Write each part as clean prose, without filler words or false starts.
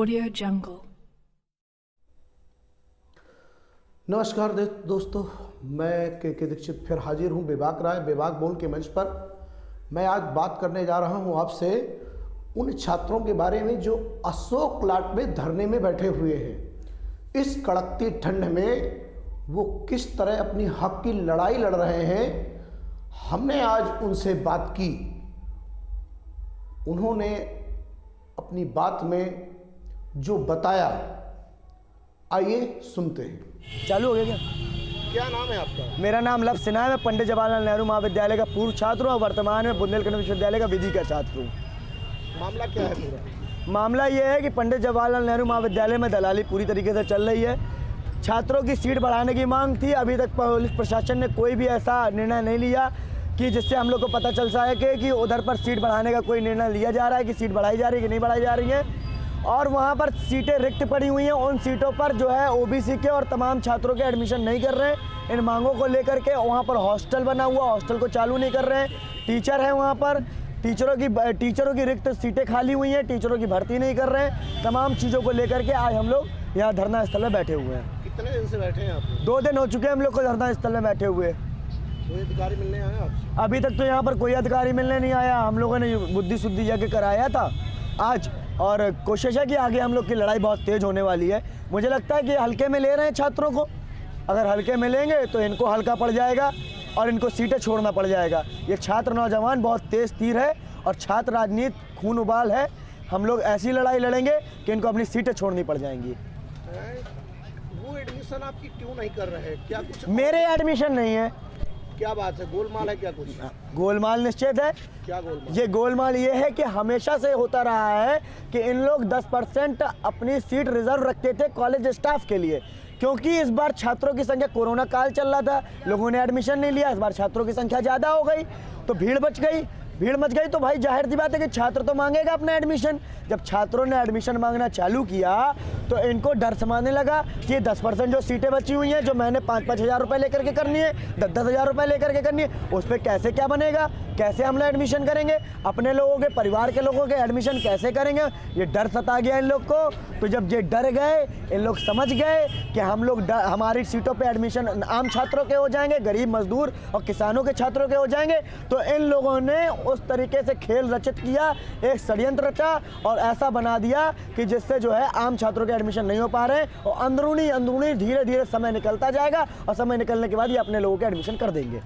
Audio Jungle. नमस्कार दोस्तों, मैं के दीक्षित फिर हाजिर हूँ बेबाक राय बेबाक बोल के मंच पर। मैं आज बात करने जा रहा हूँ आपसे उन छात्रों के बारे में जो अशोक लाट में धरने में बैठे हुए हैं। इस कड़कती ठंड में वो किस तरह अपनी हक की लड़ाई लड़ रहे हैं, हमने आज उनसे बात की। उन्होंने अपनी बात में जो बताया, आइए सुनते हैं। चालू हो गया क्या नाम है आपका? मेरा नाम लव सिन्हा है। मैं पंडित जवाहरलाल नेहरू महाविद्यालय का पूर्व छात्र हूँ और वर्तमान में बुंदेलखंड विश्वविद्यालय का विधि का छात्र हूँ। मामला क्या है पूरा? मामला ये है कि पंडित जवाहरलाल नेहरू महाविद्यालय में दलाली पूरी तरीके से चल रही है। छात्रों की सीट बढ़ाने की मांग थी। अभी तक पुलिस प्रशासन ने कोई भी ऐसा निर्णय नहीं लिया कि जिससे हम लोग को पता चल सके कि उधर पर सीट बढ़ाने का कोई निर्णय लिया जा रहा है कि सीट बढ़ाई जा रही है कि नहीं बढ़ाई जा रही है। और वहाँ पर सीटें रिक्त पड़ी हुई हैं। उन सीटों पर जो है ओबीसी के और तमाम छात्रों के एडमिशन नहीं कर रहे हैं। इन मांगों को लेकर के वहाँ पर हॉस्टल बना हुआ, हॉस्टल को चालू नहीं कर रहे हैं। टीचर हैं वहाँ पर, टीचरों की रिक्त सीटें खाली हुई हैं, टीचरों की भर्ती नहीं कर रहे हैं। तमाम चीज़ों को लेकर के आज हम लोग यहाँ धरना स्थल में बैठे हुए हैं। कितने दिन से बैठे हैं आप? 2 दिन हो चुके हैं हम लोग को धरना स्थल में बैठे हुए। कोई अधिकारी मिलने आए आपसे? अभी तक तो यहाँ पर कोई अधिकारी मिलने नहीं आया। हम लोगों ने बुद्धि शुद्धि यज्ञ कराया था आज, और कोशिश है कि आगे हम लोग की लड़ाई बहुत तेज़ होने वाली है। मुझे लगता है कि हल्के में ले रहे हैं छात्रों को। अगर हल्के में लेंगे तो इनको हल्का पड़ जाएगा और इनको सीटें छोड़ना पड़ जाएगा। ये छात्र नौजवान बहुत तेज़ तीर है और छात्र राजनीति खून उबाल है। हम लोग ऐसी लड़ाई लड़ेंगे कि इनको अपनी सीटें छोड़नी पड़ जाएंगी। वो एडमिशन आपकी क्यों नहीं कर रहे हैं? क्या कुछ मेरे एडमिशन नहीं है? क्या बात है? गोलमाल है क्या कुछ? गोलमाल निश्चित है। क्या गोलमाल? ये गोलमाल ये है कि हमेशा से होता रहा है कि इन लोग 10% अपनी सीट रिजर्व रखते थे कॉलेज स्टाफ के लिए, क्योंकि इस बार छात्रों की संख्या कोरोना काल चल रहा था, लोगों ने एडमिशन नहीं लिया। इस बार छात्रों की संख्या ज़्यादा हो गई तो भीड़ मच गई तो भाई जाहिर सी बात है कि छात्र तो मांगेगा अपना एडमिशन। जब छात्रों ने एडमिशन मांगना चालू किया तो इनको डर समाने लगा कि 10% जो सीटें बची हुई हैं, जो मैंने 5-5 हज़ार रुपये लेकर के करनी है, 10-10 हज़ार रुपये लेकर के करनी है, उस पर कैसे क्या बनेगा? कैसे हम लोग एडमिशन करेंगे? अपने लोगों के परिवार के लोगों के एडमिशन कैसे करेंगे? ये डर सता गया इन लोग को। तो जब ये डर गए, इन लोग समझ गए कि हम लोग हमारी सीटों पे एडमिशन आम छात्रों के हो जाएंगे, गरीब मजदूर और किसानों के छात्रों के हो जाएंगे, तो इन लोगों ने उस तरीके से खेल रचित किया, एक षड्यंत्र रचा और ऐसा बना दिया कि जिससे जो है आम छात्रों के एडमिशन नहीं हो पा रहे हैं। और अंदरूनी धीरे धीरे समय निकलता जाएगा और समय निकलने के बाद ये अपने लोगों के एडमिशन कर देंगे।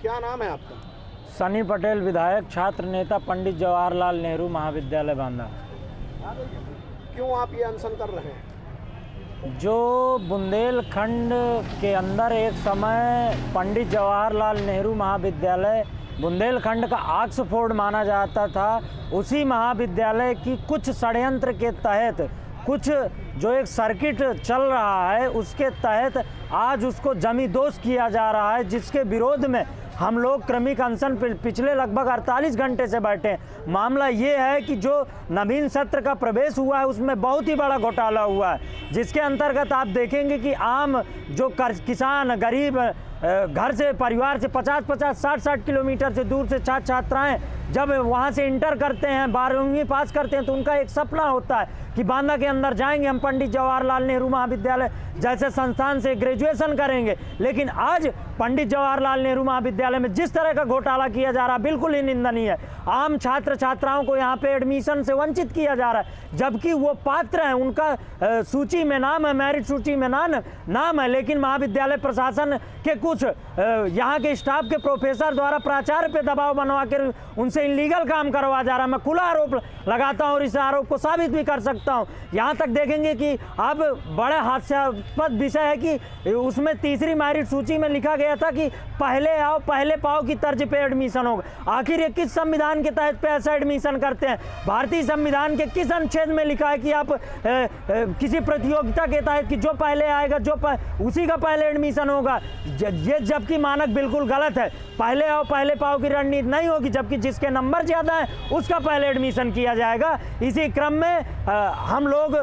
क्या नाम है आपका? सनी पटेल, विधायक, छात्र नेता, पंडित जवाहरलाल नेहरू महाविद्यालय बांदा। क्यों आप ये अनशन कर रहे हैं? जो बुंदेलखंड के अंदर एक समय पंडित जवाहरलाल नेहरू महाविद्यालय बुंदेलखंड का ऑक्सफोर्ड माना जाता था, उसी महाविद्यालय की कुछ षड्यंत्र के तहत, कुछ जो एक सर्किट चल रहा है उसके तहत आज उसको जमींदोज किया जा रहा है, जिसके विरोध में हम लोग क्रमिक अनशन पिछले लगभग 48 घंटे से बैठे हैं। मामला ये है कि जो नवीन सत्र का प्रवेश हुआ है उसमें बहुत ही बड़ा घोटाला हुआ है, जिसके अंतर्गत आप देखेंगे कि आम जो किसान, गरीब घर से, परिवार से 50-50, 60-60 किलोमीटर से दूर से छात्राएँ जब वहाँ से इंटर करते हैं, 12वीं पास करते हैं, तो उनका एक सपना होता है कि बांदा के अंदर जाएंगे, हम पंडित जवाहरलाल नेहरू महाविद्यालय जैसे संस्थान से ग्रेजुएशन करेंगे। लेकिन आज पंडित जवाहरलाल नेहरू महाविद्यालय में जिस तरह का घोटाला किया जा रहा है बिल्कुल ही निंदनीय है। आम छात्र छात्राओं को यहाँ पे एडमिशन से वंचित किया जा रहा है, जबकि वो पात्र हैं, उनका सूची में नाम है, मेरिट सूची में नाम है, लेकिन महाविद्यालय प्रशासन के कुछ यहाँ के स्टाफ के प्रोफेसर द्वारा प्राचार्य पे दबाव बनवा कर उनसे इलीगल काम करवा जा रहा है। मैं खुला आरोप लगाता हूँ और इस आरोप को साबित भी कर सकता हूँ। यहाँ तक देखेंगे कि अब बड़े हास्यास्पद विषय है कि उसमें तीसरी मेरिट सूची में लिखा गया था कि पहले आओ पहले पाओ की तर्ज पे एडमिशन होगा। आखिर ये किस संविधान के तहत पे ऐसा एडमिशन करते हैं? भारतीय संविधान के किस अनुच्छेद में लिखा है कि आप किसी प्रतियोगिता के तहत कि जो पहले आएगा उसी का पहले एडमिशन होगा? ये जबकि मानक बिल्कुल गलत है। पहले आओ पहले पाओ की रणनीति नहीं होगी, जबकि जिसके नंबर ज़्यादा है उसका पहले एडमिशन किया जाएगा। इसी क्रम में हम लोग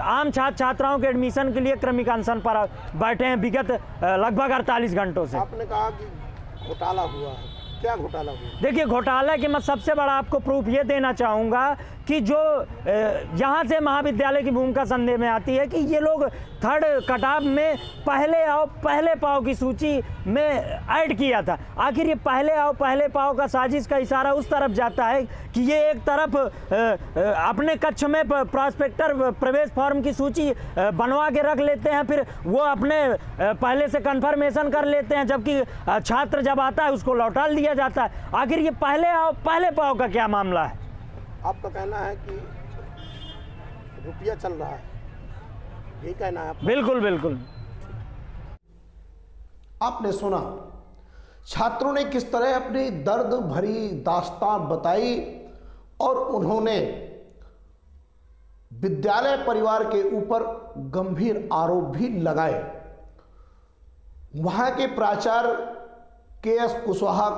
आम छात्राओं के एडमिशन के लिए क्रमिक अनशन पर बैठे हैं विगत लगभग 48 घंटों से। आपने कहा कि घोटाला हुआ है, क्या घोटाला हुआ? देखिए, घोटाला की मैं सबसे बड़ा आपको प्रूफ ये देना चाहूँगा कि जो यहाँ से महाविद्यालय की भूमिका संदेह में आती है कि ये लोग थर्ड कटाव में पहले पाव की सूची में ऐड किया था। आखिर ये पहले पाव का साजिश का इशारा उस तरफ जाता है कि ये एक तरफ अपने कक्ष में प्रॉस्पेक्टर प्रवेश फॉर्म की सूची बनवा के रख लेते हैं, फिर वो अपने पहले से कन्फर्मेशन कर लेते हैं, जबकि छात्र जब आता है उसको लौटा दिया जाता है। आखिर ये पहले पाव का क्या मामला है? आपका कहना है कि रुपया चल रहा है, यही कहना है आपका? बिल्कुल बिल्कुल। आपने सुना छात्रों ने किस तरह अपनी दर्द भरी दास्तान बताई और उन्होंने विद्यालय परिवार के ऊपर गंभीर आरोप भी लगाए। वहां के प्राचार्य के.एस. कुशवाहा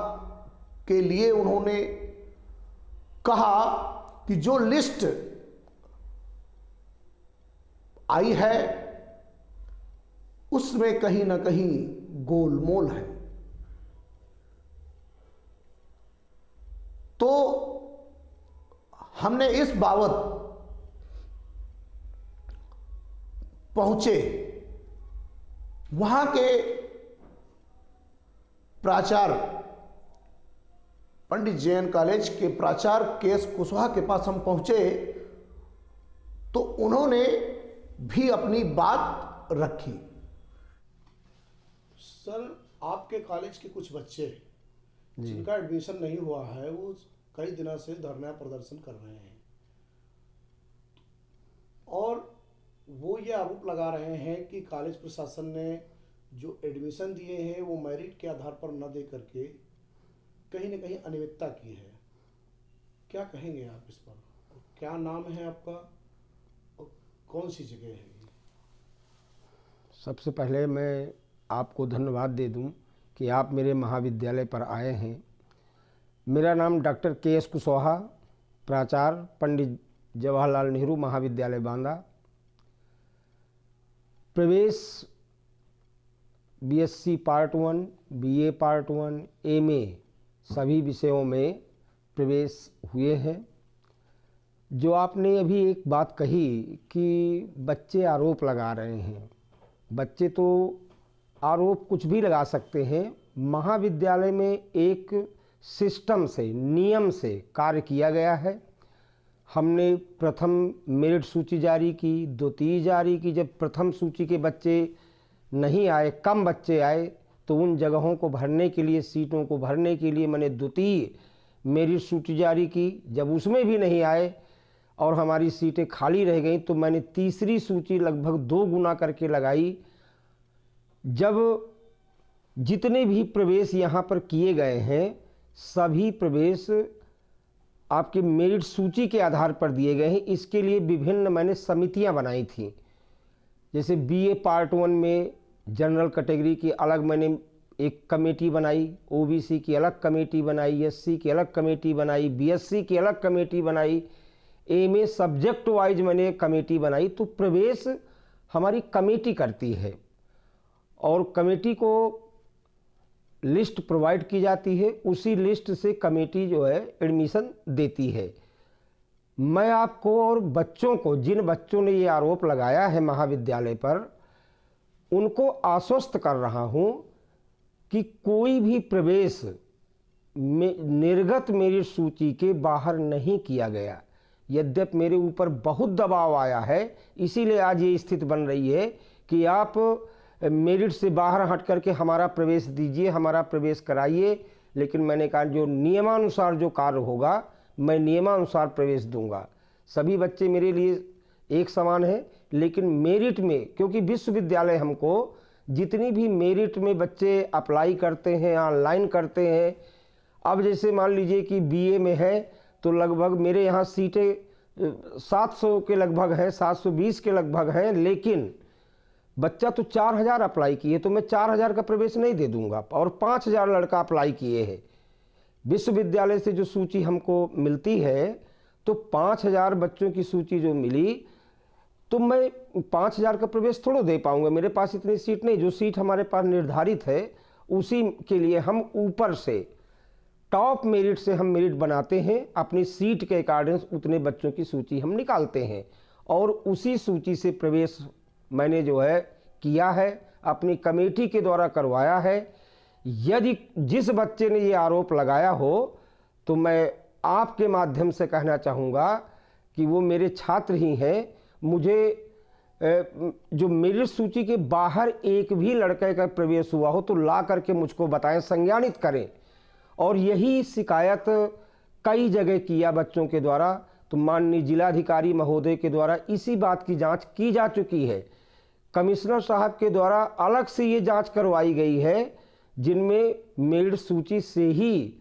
के लिए उन्होंने कहा कि जो लिस्ट आई है उसमें कहीं ना कहीं गोलमोल है। तो हमने इस बाबत पहुंचे, वहां के प्राचार्य पंडित जैन कॉलेज के प्राचार्य के.एस. कुशवाहा के पास हम पहुंचे तो उन्होंने भी अपनी बात रखी। सर, आपके कॉलेज के कुछ बच्चे जिनका एडमिशन नहीं हुआ है वो कई दिनों से धरना प्रदर्शन कर रहे हैं और वो ये आरोप लगा रहे हैं कि कॉलेज प्रशासन ने जो एडमिशन दिए हैं वो मेरिट के आधार पर न दे करके कहीं न कहीं अनियमितता की है। क्या कहेंगे आप इस पर? क्या नाम है आपका और कौन सी जगह है? सबसे पहले मैं आपको धन्यवाद दे दूं कि आप मेरे महाविद्यालय पर आए हैं। मेरा नाम डॉक्टर के.एस. कुशवाहा, प्राचार्य पंडित जवाहरलाल नेहरू महाविद्यालय बांदा। प्रवेश BSc part 1, BA part 1, MA सभी विषयों में प्रवेश हुए हैं। जो आपने अभी एक बात कही कि बच्चे आरोप लगा रहे हैं, बच्चे तो आरोप कुछ भी लगा सकते हैं। महाविद्यालय में एक सिस्टम से, नियम से कार्य किया गया है। हमने प्रथम मेरिट सूची जारी की, द्वितीय जारी की। जब प्रथम सूची के बच्चे नहीं आए, कम बच्चे आए, तो उन जगहों को भरने के लिए, सीटों को भरने के लिए मैंने द्वितीय मेरिट सूची जारी की। जब उसमें भी नहीं आए और हमारी सीटें खाली रह गई तो मैंने तीसरी सूची लगभग 2 गुना करके लगाई। जब जितने भी प्रवेश यहाँ पर किए गए हैं सभी प्रवेश आपके मेरिट सूची के आधार पर दिए गए हैं। इसके लिए विभिन्न मैंने समितियाँ बनाई थी। जैसे बीए पार्ट 1 में जनरल कैटेगरी की अलग मैंने एक कमेटी बनाई, ओबीसी की अलग कमेटी बनाई, एससी की अलग कमेटी बनाई, बीएससी की अलग कमेटी बनाई, एमए सब्जेक्ट वाइज मैंने कमेटी बनाई। तो प्रवेश हमारी कमेटी करती है और कमेटी को लिस्ट प्रोवाइड की जाती है। उसी लिस्ट से कमेटी जो है एडमिशन देती है। मैं आपको और बच्चों को, जिन बच्चों ने ये आरोप लगाया है महाविद्यालय पर, उनको आश्वस्त कर रहा हूँ कि कोई भी प्रवेश निर्गत मेरिट सूची के बाहर नहीं किया गया। यद्यपि मेरे ऊपर बहुत दबाव आया है, इसीलिए आज ये स्थिति बन रही है कि आप मेरिट से बाहर हट करके हमारा प्रवेश दीजिए, हमारा प्रवेश कराइए। लेकिन मैंने कहा जो नियमानुसार जो कार्य होगा मैं नियमानुसार प्रवेश दूंगा। सभी बच्चे मेरे लिए एक समान है, लेकिन मेरिट में, क्योंकि विश्वविद्यालय हमको जितनी भी मेरिट में बच्चे अप्लाई करते हैं, ऑनलाइन करते हैं। अब जैसे मान लीजिए कि बीए में है तो लगभग मेरे यहाँ सीटें 700 के लगभग हैं, 720 के लगभग हैं, लेकिन बच्चा तो 4000 अप्लाई किए तो मैं 4000 का प्रवेश नहीं दे दूंगा। और 5000 लड़का अप्लाई किए हैं। विश्वविद्यालय से जो सूची हमको मिलती है तो 5000 बच्चों की सूची जो मिली तो मैं 5000 का प्रवेश थोड़ा दे पाऊंगा। मेरे पास इतनी सीट नहीं, जो सीट हमारे पास निर्धारित है उसी के लिए हम ऊपर से टॉप मेरिट से हम मेरिट बनाते हैं, अपनी सीट के अकॉर्डिंग उतने बच्चों की सूची हम निकालते हैं और उसी सूची से प्रवेश मैंने जो है किया है, अपनी कमेटी के द्वारा करवाया है। यदि जिस बच्चे ने ये आरोप लगाया हो तो मैं आपके माध्यम से कहना चाहूँगा कि वो मेरे छात्र ही हैं। मुझे जो मेरिट सूची के बाहर एक भी लड़के का प्रवेश हुआ हो तो ला करके मुझको बताएं, संज्ञानित करें। और यही शिकायत कई जगह किया बच्चों के द्वारा, तो माननीय जिलाधिकारी महोदय के द्वारा इसी बात की जांच की जा चुकी है। कमिश्नर साहब के द्वारा अलग से ये जांच करवाई गई है, जिनमें मेरिट सूची से ही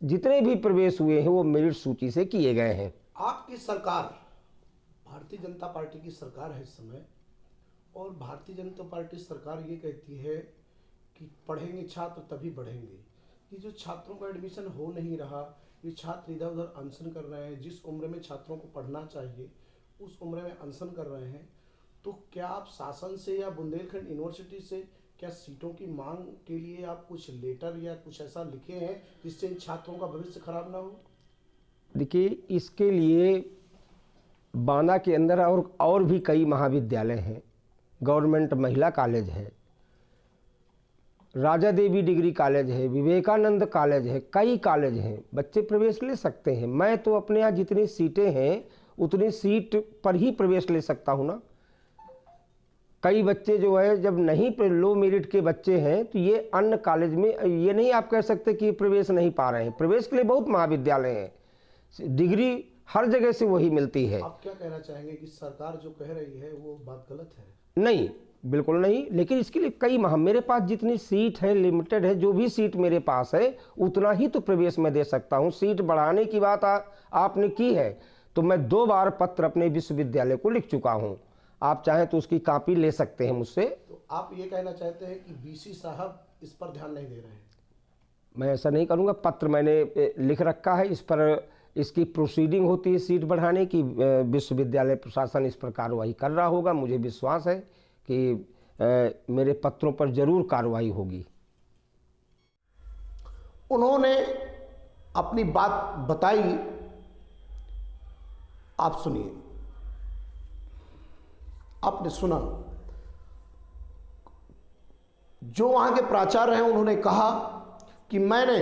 जितने भी प्रवेश हुए हैं वो मेरिट सूची से किए गए हैं। आपकी सरकार भारतीय जनता पार्टी की सरकार है इस समय, और भारतीय जनता पार्टी सरकार ये कहती है कि पढ़ेंगे छात्र तभी बढ़ेंगे। ये जो छात्रों का एडमिशन हो नहीं रहा, ये छात्र इधर उधर अनशन कर रहे हैं, जिस उम्र में छात्रों को पढ़ना चाहिए उस उम्र में अनशन कर रहे हैं, तो क्या आप शासन से या बुंदेलखंड यूनिवर्सिटी से क्या सीटों की मांग के लिए आप कुछ लेटर या कुछ ऐसा लिखे हैं जिससे इन छात्रों का भविष्य खराब ना हो? देखिए, इसके लिए बांदा के अंदर और भी कई महाविद्यालय हैं, गवर्नमेंट महिला कॉलेज है, राजा देवी डिग्री कॉलेज है, विवेकानंद कॉलेज है, कई कॉलेज हैं, बच्चे प्रवेश ले सकते हैं। मैं तो अपने यहाँ जितनी सीटें हैं उतनी सीट पर ही प्रवेश ले सकता हूँ ना। कई बच्चे जो है जब नहीं लो मेरिट के बच्चे हैं तो ये अन्य कॉलेज में, ये नहीं आप कह सकते कि प्रवेश नहीं पा रहे हैं। प्रवेश के लिए बहुत महाविद्यालय हैं, डिग्री हर जगह से वही मिलती है। आप क्या कहना चाहेंगे कि सरकार जो कह रही है वो बात गलत है? नहीं, बिल्कुल नहीं, लेकिन इसके लिए कई मेरे पास जितनी सीट है लिमिटेड है, जो भी सीट मेरे पास है उतना ही तो प्रवेश मैं दे सकता हूँ। सीट बढ़ाने की बात आपने की है तो मैं 2 बार पत्र अपने विश्वविद्यालय को लिख चुका हूँ, आप चाहें तो उसकी कॉपी ले सकते हैं मुझसे। तो आप ये कहना चाहते हैं कि बीसी साहब इस पर ध्यान नहीं दे रहे हैं? मैं ऐसा नहीं करूँगा, पत्र मैंने लिख रखा है, इस पर इसकी प्रोसीडिंग होती है सीट बढ़ाने की, विश्वविद्यालय प्रशासन इस पर कार्रवाई कर रहा होगा। मुझे विश्वास है कि मेरे पत्रों पर जरूर कार्रवाई होगी। उन्होंने अपनी बात बताई, आप सुनिए। आपने सुना जो वहां के प्राचार्य हैं, उन्होंने कहा कि मैंने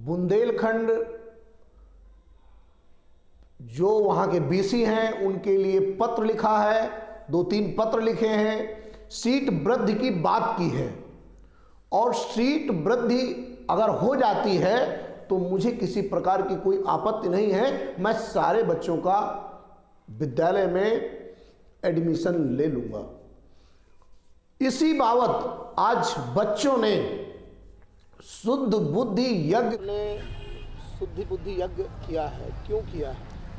बुंदेलखंड जो वहां के बीसी हैं उनके लिए पत्र लिखा है, 2-3 पत्र लिखे हैं, सीट वृद्धि की बात की है, और सीट वृद्धि अगर हो जाती है तो मुझे किसी प्रकार की कोई आपत्ति नहीं है, मैं सारे बच्चों का विद्यालय में एडमिशन ले लूंगा। इसी बाबत आज बच्चों ने शुद्ध बुद्धि यज्ञ किया है। क्यों किया है?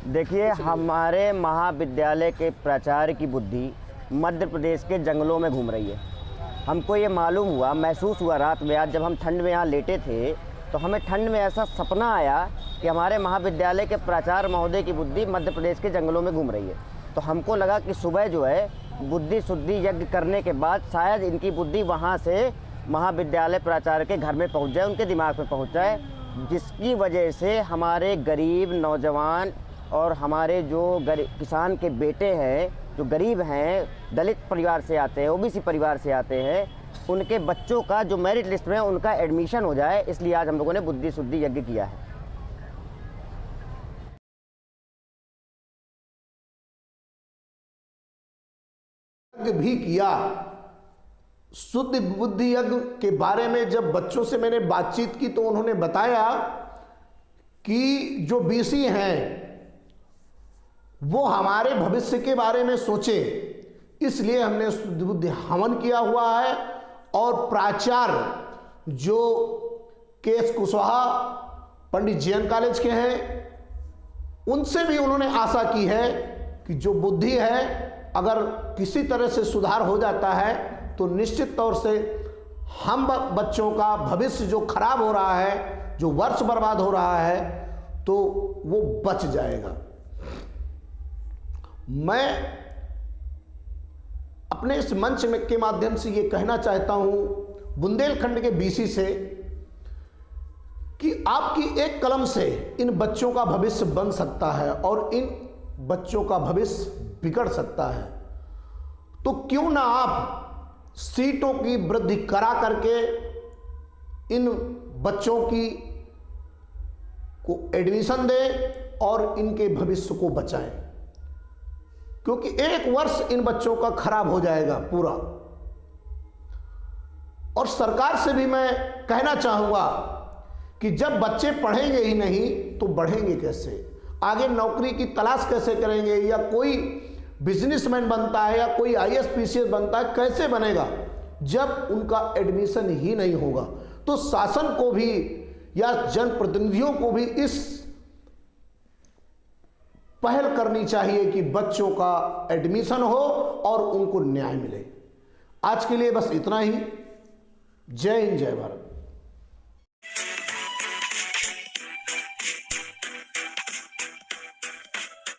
देखिए, हमारे महाविद्यालय के प्राचार्य की बुद्धि मध्य प्रदेश के जंगलों में घूम रही है। हमको ये मालूम हुआ, महसूस हुआ रात में, आज जब हम ठंड में यहाँ लेटे थे तो हमें ठंड में ऐसा सपना आया कि हमारे महाविद्यालय के प्राचार्य महोदय की बुद्धि मध्य प्रदेश के जंगलों में घूम रही है। तो हमको लगा कि सुबह जो है बुद्धि शुद्धि यज्ञ करने के बाद शायद इनकी बुद्धि वहाँ से महाविद्यालय प्राचार्य के घर में पहुँच जाए, उनके दिमाग में पहुँच जाए, जिसकी वजह से हमारे गरीब नौजवान और हमारे जो किसान के बेटे हैं, जो गरीब हैं, दलित परिवार से आते हैं, ओबीसी परिवार से आते हैं, उनके बच्चों का जो मेरिट लिस्ट में उनका एडमिशन हो जाए, इसलिए आज हम लोगों ने बुद्धि शुद्धि यज्ञ किया है। यज्ञ भी किया। शुद्ध बुद्धि यज्ञ के बारे में जब बच्चों से मैंने बातचीत की तो उन्होंने बताया कि जो बीसी हैं वो हमारे भविष्य के बारे में सोचे, इसलिए हमने शुद्ध बुद्धि हवन किया हुआ है। और प्राचार्य जो केएस कुशवाहा पंडित जीएन कॉलेज के हैं, उनसे भी उन्होंने आशा की है कि जो बुद्धि है अगर किसी तरह से सुधार हो जाता है तो निश्चित तौर से हम बच्चों का भविष्य जो खराब हो रहा है, जो वर्ष बर्बाद हो रहा है, तो वो बच जाएगा। मैं अपने इस मंच में के माध्यम से ये कहना चाहता हूं बुंदेलखंड के बीसी से कि आपकी एक कलम से इन बच्चों का भविष्य बन सकता है और इन बच्चों का भविष्य बिगड़ सकता है, तो क्यों ना आप सीटों की वृद्धि करा करके इन बच्चों की को एडमिशन दें और इनके भविष्य को बचाएं, क्योंकि एक वर्ष इन बच्चों का खराब हो जाएगा पूरा। और सरकार से भी मैं कहना चाहूंगा कि जब बच्चे पढ़ेंगे ही नहीं तो बढ़ेंगे कैसे, आगे नौकरी की तलाश कैसे करेंगे, या कोई बिजनेसमैन बनता है या कोई आईएएस पीसीएस बनता है, कैसे बनेगा जब उनका एडमिशन ही नहीं होगा। तो शासन को भी या जनप्रतिनिधियों को भी इस पहल करनी चाहिए कि बच्चों का एडमिशन हो और उनको न्याय मिले। आज के लिए बस इतना ही। जय हिंद, जय भारत।